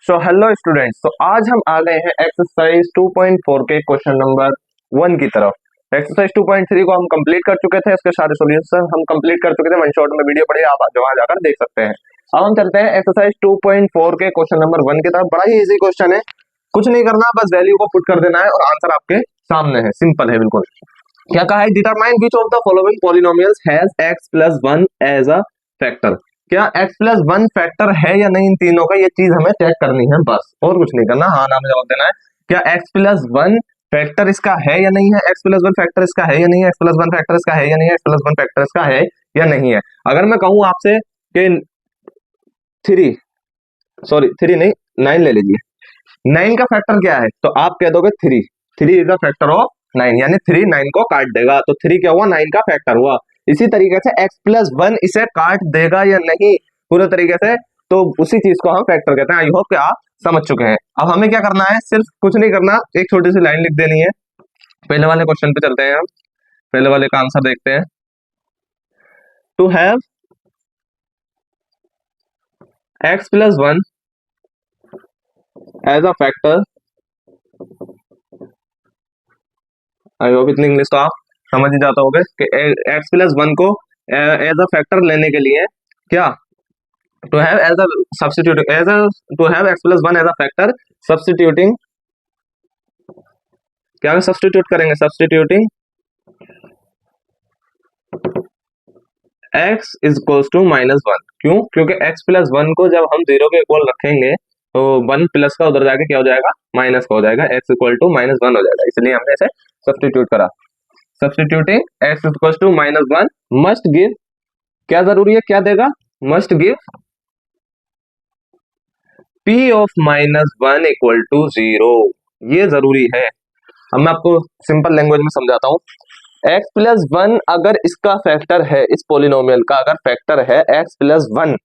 So hello students, तो आज हम आ गए हैं एक्सरसाइज 2.4 के क्वेश्चन नंबर 1 की तरफ। एक्सरसाइज 2.3 को हम कंप्लीट कर चुके थे, इसके सारे सॉल्यूशन हम कंप्लीट कर चुके थे। वन शॉट में वीडियो पड़ी, आप वहां जाकर देख सकते हैं। अब हम चलते हैं एक्सरसाइज 2.4 के क्वेश्चन नंबर 1 की तरफ। बड़ा ही इजी क्वेश्चन है, कुछ नहीं करना, बस वैल्यू को पुट कर देना है और आंसर आपके सामने है। सिंपल है बिल्कुल। क्या कहा है? Determine which of the following polynomials has x plus 1 as a factor. क्या x प्लस 1 फैक्टर है या नहीं इन तीनों का, ये चीज हमें चेक करनी है बस, और कुछ नहीं करना। हाँ ना में जवाब देना है। क्या x प्लस 1 फैक्टर इसका है या नहीं है, x प्लस 1 फैक्टर इसका है या नहीं है, x प्लस 1 फैक्टर इसका है या नहीं है, x प्लस 1 फैक्टर इसका है या नहीं है। अगर मैं कहूं आपसे कि 3 नहीं 9 ले लीजिए, 9 का फैक्टर क्या है, तो आप कह दोगे 3 इज द फैक्टर ऑफ 9, यानी 3 9 को काट देगा, तो 3 क्या हुआ? 9 का फैक्टर हुआ। इसी तरीके से x प्लस 1 इसे काट देगा या नहीं पूरे तरीके से, तो उसी चीज को हम फैक्टर कहते हैं। आई होप कि आप समझ चुके हैं। अब हमें क्या करना है, सिर्फ कुछ नहीं करना, एक छोटी सी लाइन लिख देनी है। पहले वाले क्वेश्चन पे चलते हैं हम, पहले वाले का आंसर देखते हैं। To have x plus 1 as a factor, I hope इतनी इंग्लिश तो आप समझ ही जाता होगा कि x प्लस 1 को एज अ फैक्टर लेने के लिए क्या, to have as a substitute as a to have x plus 1 as a factor, substituting, क्या सब्स्टिट्यूट करेंगे? Substituting x is equals to -1। क्यों? क्योंकि x प्लस 1 को जब हम 0 के इक्वल रखेंगे तो 1 प्लस का उधर जाके क्या हो जाएगा? माइनस का हो जाएगा, x इक्वल टू -1 हो जाएगा, इसलिए हमने इसे सब्स्टिट्यूट करा। Substituting x equal to -1 must give, क्या जरूरी है, क्या देगा? Must give p of -1 equal to 0, ये जरूरी है। अब मैं आपको सिंपल लैंग्वेज में समझाता हूँ। x प्लस 1 अगर इसका फैक्टर है, इस पोलिनोमियल का अगर फैक्टर है x प्लस 1,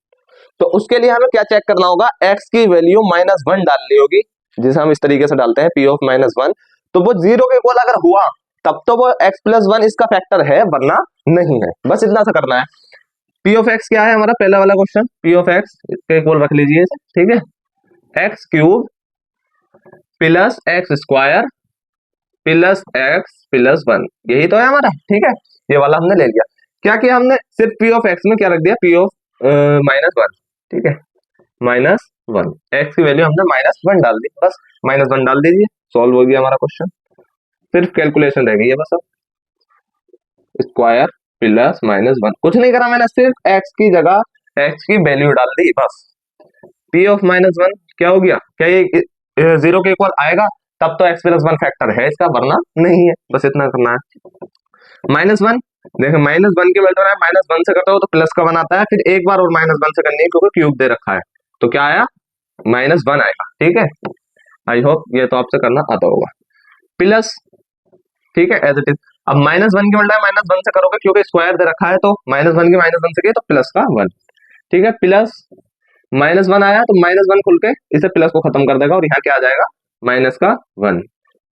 तो उसके लिए हमें क्या चेक करना होगा? x की वैल्यू -1 डालनी होगी, जिसे हम इस तरीके से डालते हैं p ऑफ -1। तो वो 0 के इक्वल अगर हुआ तब तो वो x प्लस 1 इसका फैक्टर है, वरना नहीं है। बस इतना सा करना है। p ऑफ x क्या है हमारा पहला वाला क्वेश्चन? p ऑफ x के इक्वल रख लीजिए इसे, ठीक है। X cube plus x square plus x plus 1, यही तो है हमारा, ठीक है। ये वाला हमने ले लिया। क्या किया हमने? सिर्फ p ऑफ x में क्या रख दिया? p ऑफ -1, ठीक है, -1। x की वैल्यू हमने -1 डाल दी, बस -1 डाल दीजिए, सॉल्व हो गया हमारा क्वेश्चन। सिर्फ कैलकुलेशन रह गई है बस। अब स्क्वायर प्लस -1, कुछ नहीं करा मैंने, सिर्फ x की जगह x की वैल्यू डाल दी बस। p ऑफ -1 क्या हो गया? क्या ये 0 के इक्वल आएगा? तब तो x प्लस 1 फैक्टर है इसका, वरना नहीं है। बस इतना करना है। -1 देखो, -1 की वैल्यू है, -1 से करते हो तो प्लस का 1 आता है, फिर एक बार और -1 से करनी है क्योंकि क्यूब दे रखा है, तो क्या आया? -1 आएगा, ठीक है। आई होप ये तो आपसे करना आता होगा। प्लस, ठीक है, एज इट इज। अब -1 की वैल्यू -1 से करोगे क्योंकि स्क्वायर दे रखा है, तो -1 की -1 से किए तो प्लस का 1, ठीक है। प्लस -1 आया तो -1 खुल के इसे प्लस को खत्म कर देगा और यहाँ क्या आ जाएगा? माइनस का 1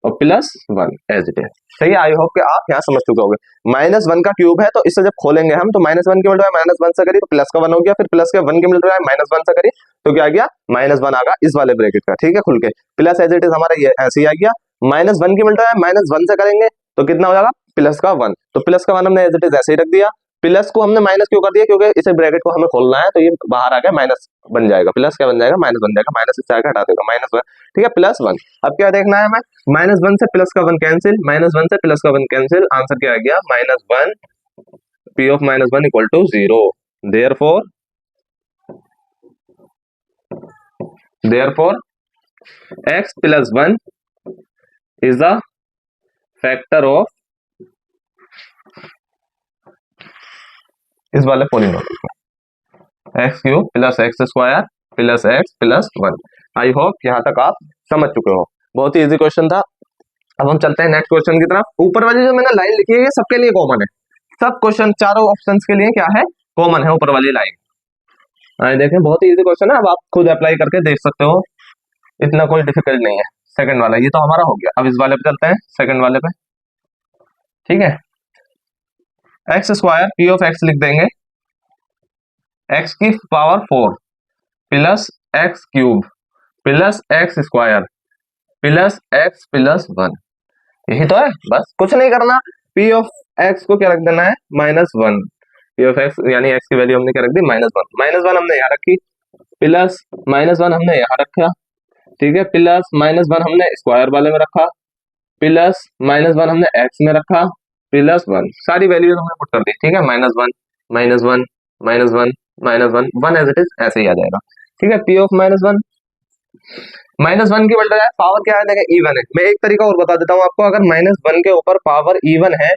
और प्लस 1 एज इट इज। सही है, आई होप कि आप यहाँ समझ चुके होगे। -1 का क्यूब है तो इसे जब खोलेंगे हम तो -1 की मल्टीप्लाई -1 से करी तो प्लस का 1 हो गया, फिर प्लस के 1 की मल्टीप्लाई -1 से करी तो क्या आ गया? -1 आ गया इस वाले ब्रैकेट का, ठीक है, खुल के। प्लस एज इट इज हमारा ये ऐसे ही आ गया। -1 की मल्टीप्लाई -1 से करेंगे तो कितना हो जाएगा? प्लस का 1, तो प्लस का 1 हमने एज इट इज ऐसे ही रख दिया। प्लस को हमने माइनस क्यों कर दिया? क्योंकि इसे ब्रैकेट को हमें खोलना है, तो ये बाहर आ गया, माइनस बन जाएगा। प्लस क्या बन जाएगा? माइनस बन जाएगा, माइनस इससे आगे हटा देगा, -1, ठीक है, +1। अब क्या देखना है हमें? -1 से प्लस का 1 कैंसिल, -1 से प्लस का 1 कैंसिल, आंसर क्या आ गया? -1, p of -1 equal to 0। Therefore x plus 1 is the factor of इस वाले पोलिनोमियल में, x cube plus x square plus x plus 1। I hope यहाँ तक आप समझ चुके हो। बहुत ही इजी क्वेश्चन था। अब हम चलते हैं नेक्स्ट क्वेश्चन की तरफ। ऊपर वाली जो मैंने लाइन लिखी है ये सबके लिए कॉमन है, सब क्वेश्चन चारों ऑप्शंस के लिए क्या है? कॉमन है ऊपर वाली लाइन। आए देखें, बहुत ही इजी क्वेश्चन है, अब आप खुद अप्लाई करके देख सकते हो, इतना कोई डिफिकल्ट नहीं है। सेकंड वाला ये तो हमारा हो गया। अब इस वाले पे चलते हैं, सेकंड वाले पे, ठीक है। X square P of x लिख देंगे, एक्स की power 4 plus x cube plus x square plus x plus one, यही तो है, बस कुछ नहीं करना। पी ऑफ एक्स को क्या रख देना है, -1। पी ऑफ एक्स यानी एक्स की वैल्यू हमने क्या रख दी, -1। -1 हमने यहाँ रखी, प्लस -1 हमने यहाँ रखा, ठीक है, प्लस -1 हमने स्क्वायर वाले में रखा, प्लस -1 हमने एक्स में रखा, प्लस 1, सारी वैल्यूज हमने पुट कर दी, ठीक है। -1 -1 -1 -1 1 एज इट इज ऐसे ही आ जाएगा, ठीक है। पी ऑफ -1 -1 की बल्ट है, पावर क्या है, देखिए इवन है। मैं एक तरीका और बता देता हूँ आपको, अगर -1 के ऊपर पावर इवन है,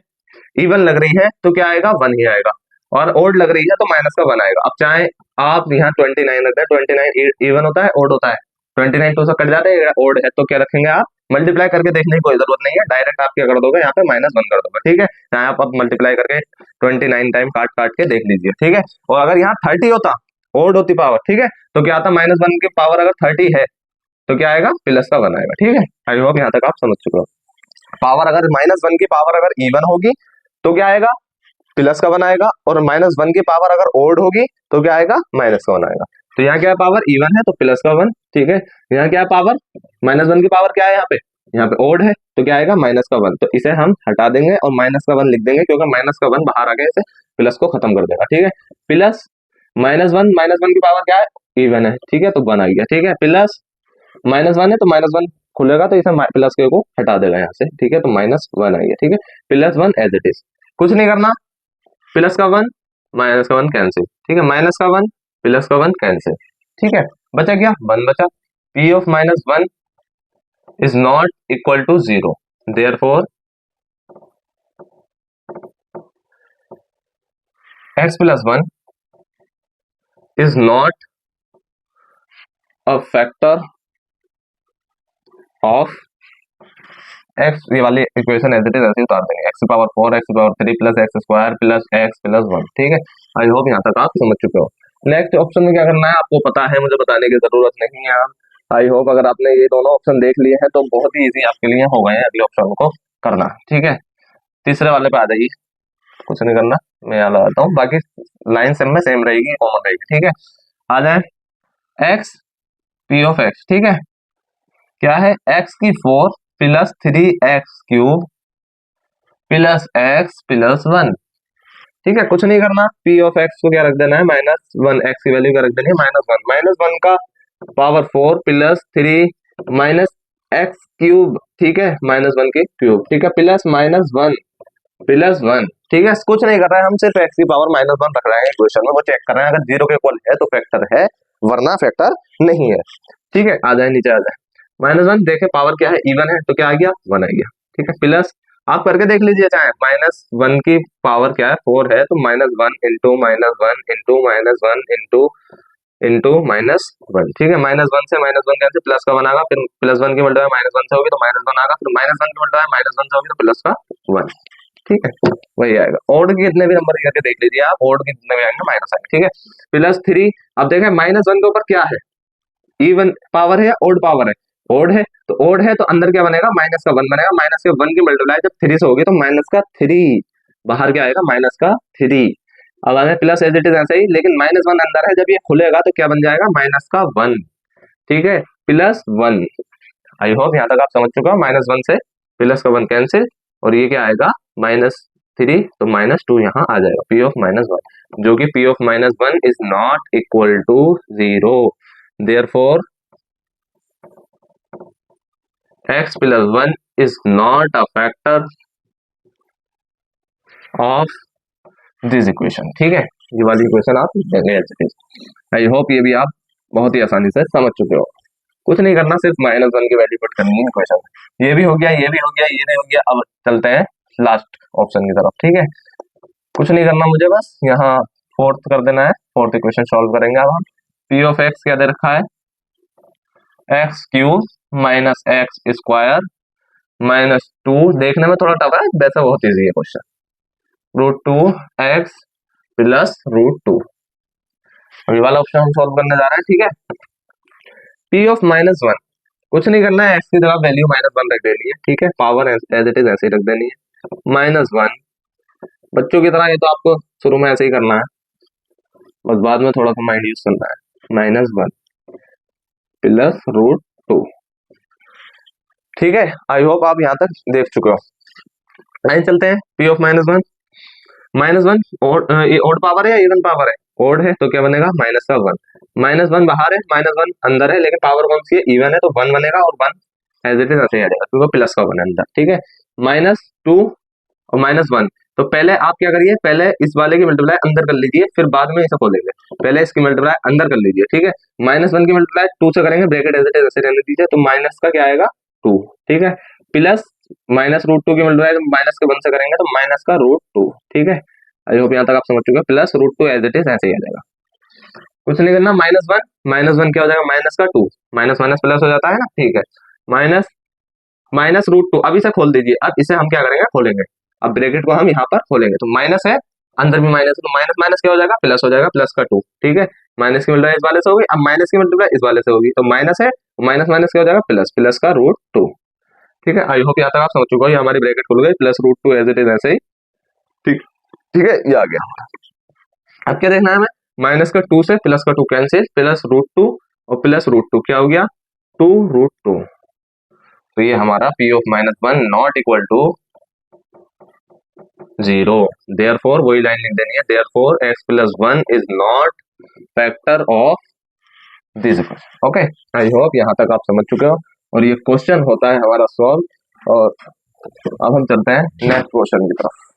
इवन लग रही है तो क्या आएगा, 1 ही आएगा, और ओड लग रही है तो माइनस का 1 आएगा। अब चाहे आप यहाँ 29 रखते हैं, 29 इवन होता है, ओड होता है, 29 2 से कट जाते हैं, ओड है तो क्या रखेंगे आप, मल्टीप्लाई करके देखने की कोई जरूरत नहीं है, डायरेक्ट आप क्या कर दोगे, यहाँ पे -1 कर दोगे, ठीक है। यहाँ आप अब मल्टीप्लाई करके 29 टाइम काट काट के देख लीजिए, ठीक है। और अगर यहाँ 30 होता, ओड होती पावर, ठीक है, तो क्या आता, -1 की पावर अगर 30 है तो क्या आएगा, प्लस का 1 आएगा, ठीक है। आई होप यहाँ तक आप समझ चुके हो। पावर अगर -1 की पावर अगर इवन होगी तो क्या आएगा, प्लस का 1 आएगा, और -1 की पावर अगर ओड होगी तो क्या आएगा, माइनस का 1 आएगा। तो यहाँ क्या है, पावर इवन है तो प्लस का 1, ठीक है। यहाँ क्या है, पावर -1 की पावर क्या है, यहाँ पे ओड है तो क्या आएगा, माइनस का 1, तो इसे हम हटा देंगे और माइनस का 1 लिख देंगे, क्योंकि माइनस का 1 बाहर आ गया, इसे प्लस को खत्म कर देगा, ठीक है। प्लस -1 की पावर क्या है, इवन है, ठीक है, तो 1 आ गया, ठीक है। प्लस -1 है तो -1 खुलेगा तो इसे प्लस के को हटा देगा यहाँ से, ठीक है, तो -1 आ गया, ठीक है। प्लस 1 एज इट इज, कुछ नहीं करना, प्लस का 1 माइनस का 1 कैंसिल, ठीक है, माइनस का 1 प्लस का 1 कैंसिल, ठीक है, बचा क्या, 1 बचा। P of -1 is not equal to 0, therefore x plus 1 is not a factor of x, ये वाली इक्वेशन एज इट इज ऐसे उतार देंगे, x power 4 x power 3 plus x square plus x plus 1, ठीक है। आई होप यहाँ तक आप समझ चुके हो। नेक्स्ट ऑप्शन में क्या करना है आपको पता है, मुझे बताने की जरूरत नहीं है। आई होप अगर आपने ये दोनों ऑप्शन देख लिए हैं तो बहुत ही इजी आपके लिए हो गए हैं अगले ऑप्शन को करना, ठीक है। तीसरे वाले पे आ जाइए, कुछ नहीं करना, मैं यहाँ लगाता हूँ, बाकी लाइन सेम में सेम रहेगी, कॉमन रहेगी, ठीक है। आ जाए x p ऑफ x, ठीक है, क्या है, x की 4 plus 3x cube plus x plus 1, ठीक है, कुछ नहीं करना। p ऑफ x को क्या रख देना है, -1, x की वैल्यू क्या रख देनी है, -1, -1 का power 4 plus 3 minus x cube, ठीक है, -1 की क्यूब, ठीक है, प्लस -1 प्लस 1, ठीक है। कुछ नहीं कर रहा है, हम सिर्फ x की पावर -1 रख रहे हैं क्वेश्चन में, वो चेक कर रहे हैं, अगर 0 के इक्वल है तो फैक्टर है, वरना फैक्टर नहीं है, ठीक है। आ जाए नीचे, आ जाए -1, देखे पावर क्या है, इवन है तो क्या आ गया, 1 आ गया, ठीक है। प्लस आप करके देख लीजिए, चाहे -1 की पावर क्या है, 4 है, तो -1 इंटू -1 इंटू -1 इंटू -1, ठीक है। -1 से -1 कैसे, प्लस का 1 आएगा, फिर +1 की मल्टीप्लाई -1 से होगी तो -1 आएगा, फिर -1 की मल्टीप्लाई -1 से होगी तो प्लस का 1, ठीक है, वही आएगा। ओड के कितने भी नंबर करके देख लीजिए आप, ओड के कितने भी आएंगे माइनस आएंगे, ठीक है। +3, अब देखें -1 के ऊपर क्या है, इवन पावर है या ओड पावर है, ओड है, तो ओड है तो अंदर क्या बनेगा, माइनस का 1 बनेगा, माइनस के 1 की मल्टीप्लाई जब 3 से होगी तो माइनस का 3, बाहर क्या आएगा, माइनस का 3। अब आगे प्लस एज इट इज ऐसे ही, लेकिन -1 अंदर है, जब ये खुलेगा तो क्या बन जाएगा, माइनस का 1, ठीक है, प्लस 1। आई होप यहाँ तक आप समझ चुके हो, -1 से प्लस का 1 कैंसिल, और ये क्या आएगा, -3, तो -2 यहाँ आ जाएगा, p ऑफ -1, जो कि p of -1 is not equal to 0, therefore x plus 1 is not a factor of this equation, ठीक है। ये वाली इक्वेशन आप देंगे as it is. I hope ये भी आप बहुत ही आसानी से समझ चुके हो, कुछ नहीं करना, सिर्फ -1 की वैल्यू पुट करनी है इक्वेशन में। ये भी हो गया, ये भी हो गया, ये भी हो गया। अब चलते हैं लास्ट ऑप्शन की तरफ, ठीक है। कुछ नहीं करना मुझे, बस यहाँ फोर्थ कर देना है, फोर्थ इक्वेशन सॉल्व करेंगे। अब हम p ऑफ x क्या दे रखा है, x cube minus x square -2, देखने में थोड़ा टफ है, वैसे बहुत ईजी है क्वेश्चन, √2x प्लस √2, ये वाला ऑप्शन हम सॉल्व करने जा रहे हैं, ठीक है। p ऑफ -1, कुछ नहीं करना है, x की जगह वैल्यू -1 रख देनी है, ठीक है, पावर एज इट इज ऐसे ही रख देनी है, -1, बच्चों की तरह ये तो आपको शुरू में ऐसे ही करना है, बस बाद में थोड़ा सा माइंड यूज करना है, -1 प्लस रूट टू। ठीक है, आई होप आप यहाँ तक देख चुके हो। आइए चलते हैं P of minus one. Minus one ये ओड पावर है या इवन पावर है? ओड है, तो क्या बनेगा माइनस का वन। माइनस वन बाहर है, माइनस वन अंदर है, लेकिन पावर कौन सी है? इवन है, तो वन बनेगा और वन एज इट इज ऐसे ही आ जाएगा क्योंकि प्लस का वन है अंदर। ठीक है, माइनस टू और माइनस वन। तो पहले आप क्या करिए, पहले इस वाले की मल्टीप्लाई अंदर कर लीजिए, फिर बाद में इसे खोलेंगे। पहले इसकी मल्टीप्लाई अंदर कर लीजिए। ठीक है, माइनस वन की मल्टीप्लाई टू से करेंगे, ब्रैकेट एज इट इज ऐसे रहने दीजिए, तो माइनस का क्या आएगा टू। ठीक है, प्लस माइनस रूट टू की मल्टीप्लाई माइनस के वन से करेंगे तो माइनस का रूट टू। ठीक है, आई होप यहाँ तक आप समझ चुके हैं। Plus root two as it is ऐसे ही आ जाएगा, कुछ नहीं करना। माइनस वन क्या हो जाएगा? माइनस का टू, माइनस माइनस प्लस हो जाता है ना। ठीक है, माइनस माइनस रूट टू, अब इसे खोल दीजिए। अब इसे हम क्या करेंगे? खोलेंगे। अब ब्रैकेट को हम यहाँ पर खोलेंगे, तो माइनस है, अंदर भी माइनस है, तो माइनस माइनस क्या हो जाएगा? प्लस हो जाएगा, प्लस का टू। ठीक है, माइनस की मल्टीप्लाई इस वाले से होगी, अब माइनस की मल्टीप्लाई इस वाले से होगी, तो माइनस है, माइनस माइनस क्या हो जाएगा? प्लस, प्लस का रूट टू। ठीक है, आई होप यहाँ तक आप समझ चुके हो। ये हमारी ब्रैकेट खुल गई, plus root two as it is ऐसे ही। ठीक, ठीक है, ये आ गया। अब क्या देखना है हमें? माइनस का टू से प्लस का two cancel, plus root two और प्लस रूट टू क्या हो गया? Two root two. तो ये हमारा P of minus one not equal to zero. Therefore वही लाइन लिख देनी है, therefore x plus one is not factor of this equation. Okay, I hope यहाँ तक आप समझ चुके हो और ये क्वेश्चन होता है हमारा सॉल्व। और अब हम चलते हैं नेक्स्ट क्वेश्चन की तरफ।